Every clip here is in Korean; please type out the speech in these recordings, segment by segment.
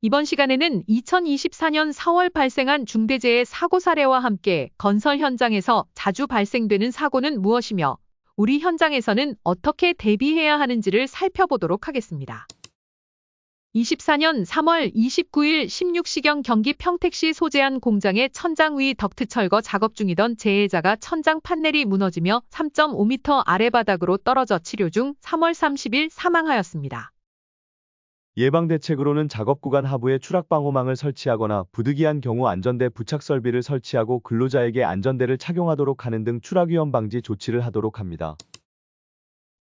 이번 시간에는 2024년 4월 발생한 중대재해 사고 사례와 함께 건설 현장에서 자주 발생되는 사고는 무엇이며 우리 현장에서는 어떻게 대비해야 하는지를 살펴보도록 하겠습니다. 24년 3월 29일 16시경 경기 평택시 소재한 공장의 천장 위 덕트 철거 작업 중이던 재해자가 천장 판넬이 무너지며 3.5m 아래 바닥으로 떨어져 치료 중 3월 30일 사망하였습니다. 예방대책으로는 작업 구간 하부에 추락방호망을 설치하거나 부득이한 경우 안전대 부착 설비를 설치하고 근로자에게 안전대를 착용하도록 하는 등 추락위험 방지 조치를 하도록 합니다.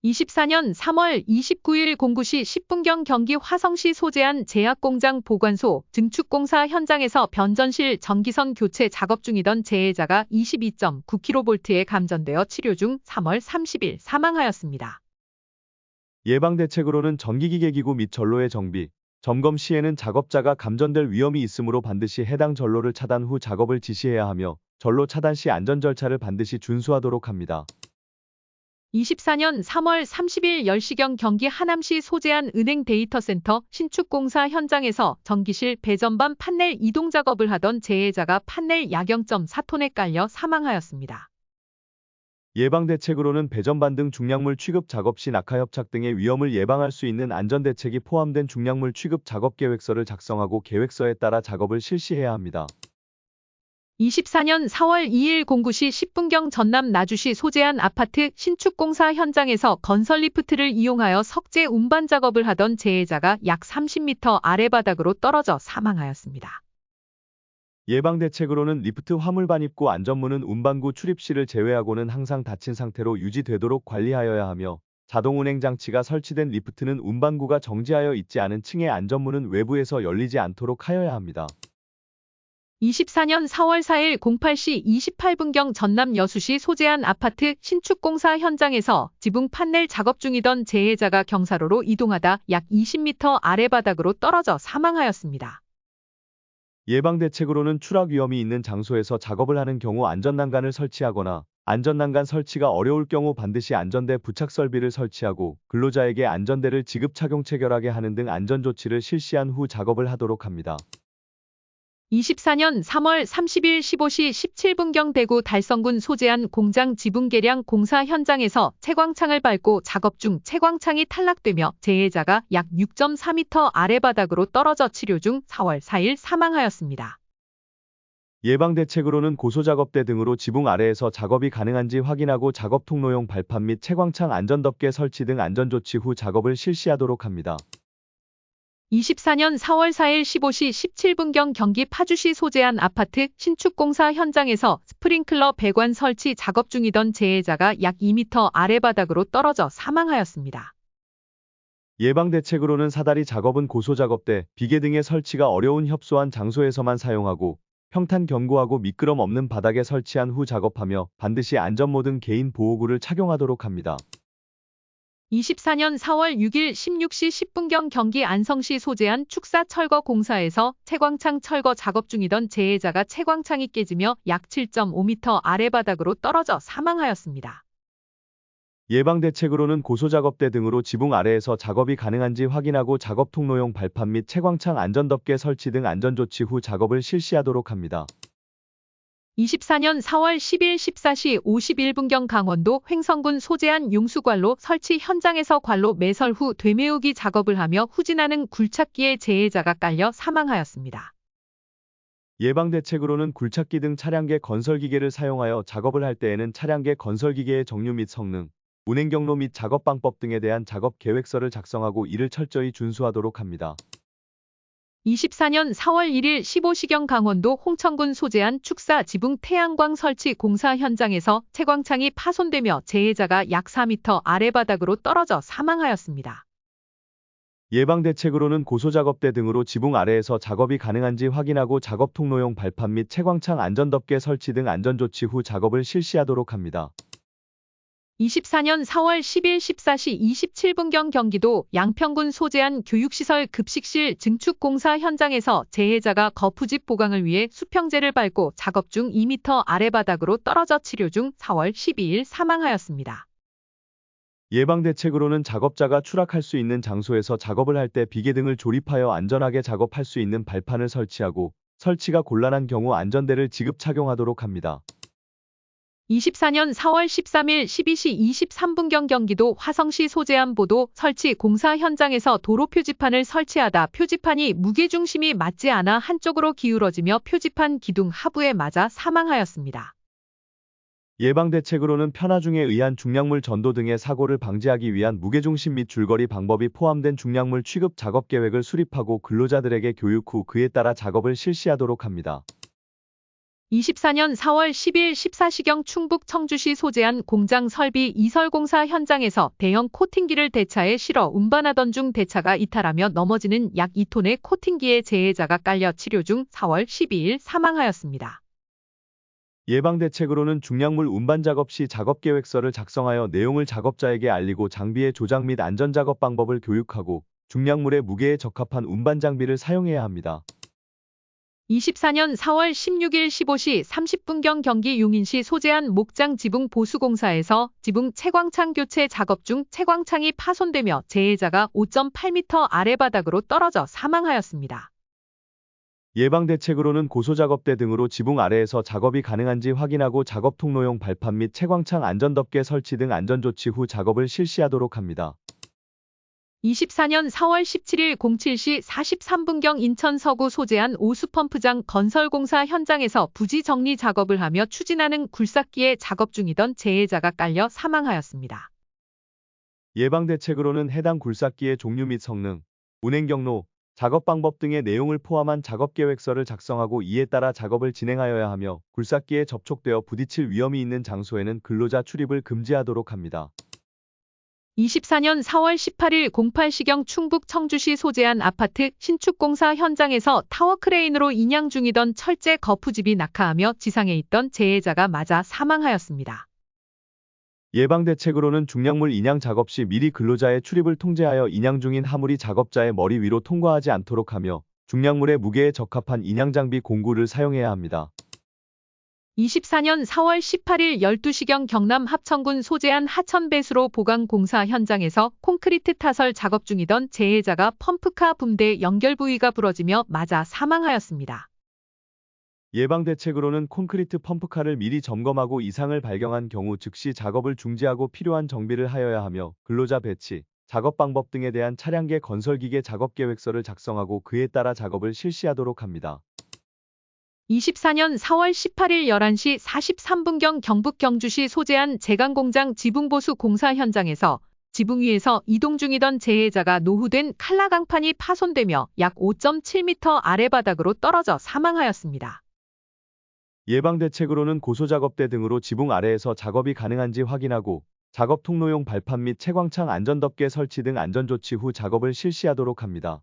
24년 3월 29일 09시 10분경 경기 화성시 소재한 제약공장 보관소 증축공사 현장에서 변전실 전기선 교체 작업 중이던 재해자가 22.9kV에 감전되어 치료 중 3월 30일 사망하였습니다. 예방대책으로는 전기기계기구 및 전로의 정비, 점검 시에는 작업자가 감전될 위험이 있으므로 반드시 해당 전로를 차단 후 작업을 지시해야 하며 전로 차단 시 안전 절차를 반드시 준수하도록 합니다. 24년 3월 30일 10시경 경기 하남시 소재한 은행 데이터센터 신축공사 현장에서 전기실 배전반 판넬 이동 작업을 하던 재해자가 판넬 약 0.4톤에 깔려 사망하였습니다. 예방대책으로는 배전반 등 중량물 취급 작업 시 낙하협착 등의 위험을 예방할 수 있는 안전대책이 포함된 중량물 취급 작업 계획서를 작성하고 계획서에 따라 작업을 실시해야 합니다. 24년 4월 2일 09시 10분경 전남 나주시 소재한 아파트 신축공사 현장에서 건설 리프트를 이용하여 석재 운반 작업을 하던 재해자가 약 30m 아래 바닥으로 떨어져 사망하였습니다. 예방대책으로는 리프트 화물반 입구 안전문은 운반구 출입시를 제외하고는 항상 닫힌 상태로 유지되도록 관리하여야 하며 자동 운행 장치가 설치된 리프트는 운반구가 정지하여 있지 않은 층의 안전문은 외부에서 열리지 않도록 하여야 합니다. 24년 4월 4일 08시 28분경 전남 여수시 소재한 아파트 신축공사 현장에서 지붕 판넬 작업 중이던 재해자가 경사로로 이동하다 약 20m 아래 바닥으로 떨어져 사망하였습니다. 예방대책으로는 추락 위험이 있는 장소에서 작업을 하는 경우 안전난간을 설치하거나 안전난간 설치가 어려울 경우 반드시 안전대 부착 설비를 설치하고 근로자에게 안전대를 지급 착용 체결하게 하는 등 안전조치를 실시한 후 작업을 하도록 합니다. 24년 3월 30일 15시 17분경 대구 달성군 소재한 공장 지붕 개량 공사 현장에서 채광창을 밟고 작업 중 채광창이 탈락되며 재해자가 약 6.4m 아래 바닥으로 떨어져 치료 중 4월 4일 사망하였습니다. 예방대책으로는 고소작업대 등으로 지붕 아래에서 작업이 가능한지 확인하고 작업 통로용 발판 및 채광창 안전덮개 설치 등 안전조치 후 작업을 실시하도록 합니다. 24년 4월 4일 15시 17분경 경기 파주시 소재한 아파트 신축공사 현장에서 스프링클러 배관 설치 작업 중이던 재해자가 약 2m 아래 바닥으로 떨어져 사망하였습니다. 예방대책으로는 사다리 작업은 고소작업대, 비계 등의 설치가 어려운 협소한 장소에서만 사용하고 평탄 견고하고 미끄럼 없는 바닥에 설치한 후 작업하며 반드시 안전모 등 개인 보호구를 착용하도록 합니다. 24년 4월 6일 16시 10분경 경기 안성시 소재한 축사 철거 공사에서 채광창 철거 작업 중이던 재해자가 채광창이 깨지며 약 7.5m 아래 바닥으로 떨어져 사망하였습니다. 예방대책으로는 고소작업대 등으로 지붕 아래에서 작업이 가능한지 확인하고 작업 통로용 발판 및 채광창 안전덮개 설치 등 안전조치 후 작업을 실시하도록 합니다. 24년 4월 10일 14시 51분경 강원도 횡성군 소재한 용수관로 설치 현장에서 관로 매설 후 되메우기 작업을 하며 후진하는 굴착기에 재해자가 깔려 사망하였습니다. 예방대책으로는 굴착기 등 차량계 건설기계를 사용하여 작업을 할 때에는 차량계 건설기계의 종류 및 성능, 운행 경로 및 작업 방법 등에 대한 작업 계획서를 작성하고 이를 철저히 준수하도록 합니다. 24년 4월 1일 15시경 강원도 홍천군 소재한 축사 지붕 태양광 설치 공사 현장에서 채광창이 파손되며 재해자가 약 4m 아래 바닥으로 떨어져 사망하였습니다. 예방대책으로는 고소작업대 등으로 지붕 아래에서 작업이 가능한지 확인하고 작업 통로용 발판 및 채광창 안전덮개 설치 등 안전조치 후 작업을 실시하도록 합니다. 24년 4월 10일 14시 27분경 경기도 양평군 소재한 교육시설 급식실 증축공사 현장에서 재해자가 거푸집 보강을 위해 수평재를 밟고 작업 중 2m 아래 바닥으로 떨어져 치료 중 4월 12일 사망하였습니다. 예방대책으로는 작업자가 추락할 수 있는 장소에서 작업을 할 때 비계등을 조립하여 안전하게 작업할 수 있는 발판을 설치하고 설치가 곤란한 경우 안전대를 지급 착용하도록 합니다. 24년 4월 13일 12시 23분경 경기도 화성시 소재안 보도 설치 공사 현장에서 도로 표지판을 설치하다 표지판이 무게중심이 맞지 않아 한쪽으로 기울어지며 표지판 기둥 하부에 맞아 사망하였습니다. 예방대책으로는 편하중에 의한 중량물 전도 등의 사고를 방지하기 위한 무게중심 및 줄거리 방법이 포함된 중량물 취급 작업 계획을 수립하고 근로자들에게 교육 후 그에 따라 작업을 실시하도록 합니다. 24년 4월 10일 14시경 충북 청주시 소재안 공장 설비 이설공사 현장에서 대형 코팅기를 대차에 실어 운반하던 중 대차가 이탈하며 넘어지는 약 2톤의 코팅기에 재해자가 깔려 치료 중 4월 12일 사망하였습니다. 예방대책으로는 중량물 운반 작업 시 작업계획서를 작성하여 내용을 작업자에게 알리고 장비의 조작 및 안전작업 방법을 교육하고 중량물의 무게에 적합한 운반 장비를 사용해야 합니다. 24년 4월 16일 15시 30분경 경기 용인시 소재안 목장 지붕 보수공사에서 지붕 채광창 교체 작업 중 채광창이 파손되며 재해자가 5.8m 아래 바닥으로 떨어져 사망하였습니다. 예방대책으로는 고소작업대 등으로 지붕 아래에서 작업이 가능한지 확인하고 작업 통로용 발판 및 채광창 안전덮개 설치 등 안전조치 후 작업을 실시하도록 합니다. 24년 4월 17일 07시 43분경 인천 서구 소재안 오수펌프장 건설공사 현장에서 부지 정리 작업을 하며 추진하는 굴삭기에 작업 중이던 재해자가 깔려 사망하였습니다. 예방대책으로는 해당 굴삭기의 종류 및 성능, 운행 경로, 작업 방법 등의 내용을 포함한 작업계획서를 작성하고 이에 따라 작업을 진행하여야 하며 굴삭기에 접촉되어 부딪힐 위험이 있는 장소에는 근로자 출입을 금지하도록 합니다. 24년 4월 18일 08시경 충북 청주시 소재안 아파트 신축공사 현장에서 타워크레인으로 인양 중이던 철제 거푸집이 낙하하며 지상에 있던 재해자가 맞아 사망하였습니다. 예방대책으로는 중량물 인양 작업 시 미리 근로자의 출입을 통제하여 인양 중인 화물이 작업자의 머리 위로 통과하지 않도록 하며 중량물의 무게에 적합한 인양 장비 공구를 사용해야 합니다. 24년 4월 18일 12시경 경남 합천군 소재안 하천배수로 보강공사 현장에서 콘크리트 타설 작업 중이던 재해자가 펌프카 붐대 연결 부위가 부러지며 맞아 사망하였습니다. 예방대책으로는 콘크리트 펌프카를 미리 점검하고 이상을 발견한 경우 즉시 작업을 중지하고 필요한 정비를 하여야 하며 근로자 배치, 작업 방법 등에 대한 차량계 건설기계 작업계획서를 작성하고 그에 따라 작업을 실시하도록 합니다. 24년 4월 18일 11시 43분경 경북 경주시 소재안 제강공장 지붕보수 공사 현장에서 지붕 위에서 이동 중이던 재해자가 노후된 칼라강판이 파손되며 약 5.7m 아래 바닥으로 떨어져 사망하였습니다. 예방대책으로는 고소작업대 등으로 지붕 아래에서 작업이 가능한지 확인하고 작업 통로용 발판 및 채광창 안전덮개 설치 등 안전조치 후 작업을 실시하도록 합니다.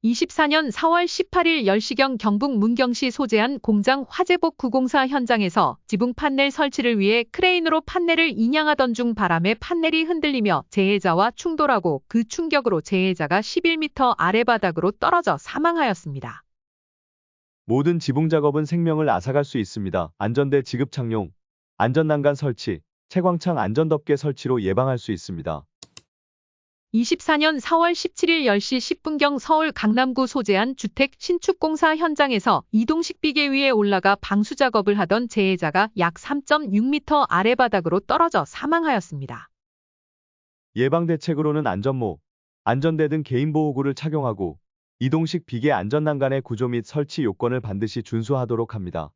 24년 4월 18일 10시경 경북 문경시 소재안 공장 화재복 구공사 현장에서 지붕 판넬 설치를 위해 크레인으로 판넬을 인양하던 중 바람에 판넬이 흔들리며 재해자와 충돌하고 그 충격으로 재해자가 11m 아래 바닥으로 떨어져 사망하였습니다. 모든 지붕 작업은 생명을 앗아갈 수 있습니다. 안전대 지급 착용, 안전난간 설치, 채광창 안전덮개 설치로 예방할 수 있습니다. 24년 4월 17일 10시 10분경 서울 강남구 소재안 주택 신축공사 현장에서 이동식 비계 위에 올라가 방수 작업을 하던 재해자가 약 3.6m 아래 바닥으로 떨어져 사망하였습니다. 예방대책으로는 안전모, 안전대 등 개인보호구를 착용하고 이동식 비계 안전난간의 구조 및 설치 요건을 반드시 준수하도록 합니다.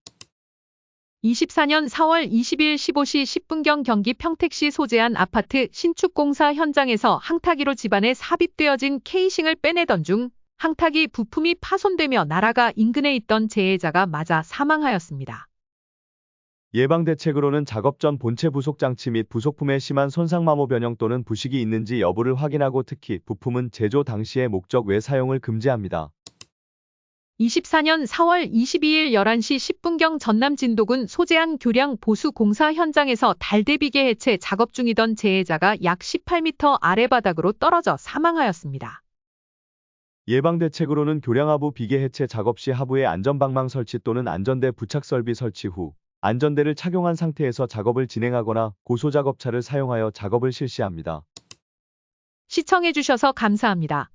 24년 4월 20일 15시 10분경 경기 평택시 소재안 아파트 신축공사 현장에서 항타기로 집안에 삽입되어진 케이싱을 빼내던 중 항타기 부품이 파손되며 날아가 인근에 있던 재해자가 맞아 사망하였습니다. 예방대책으로는 작업 전 본체 부속 장치 및 부속품에 심한 손상 마모 변형 또는 부식이 있는지 여부를 확인하고 특히 부품은 제조 당시의 목적 외 사용을 금지합니다. 24년 4월 22일 11시 10분경 전남 진도군 소재안 교량 보수 공사 현장에서 달대비계 해체 작업 중이던 재해자가 약 18m 아래 바닥으로 떨어져 사망하였습니다. 예방대책으로는 교량 하부 비계 해체 작업 시 하부에 안전방망 설치 또는 안전대 부착 설비 설치 후 안전대를 착용한 상태에서 작업을 진행하거나 고소작업차를 사용하여 작업을 실시합니다. 시청해주셔서 감사합니다.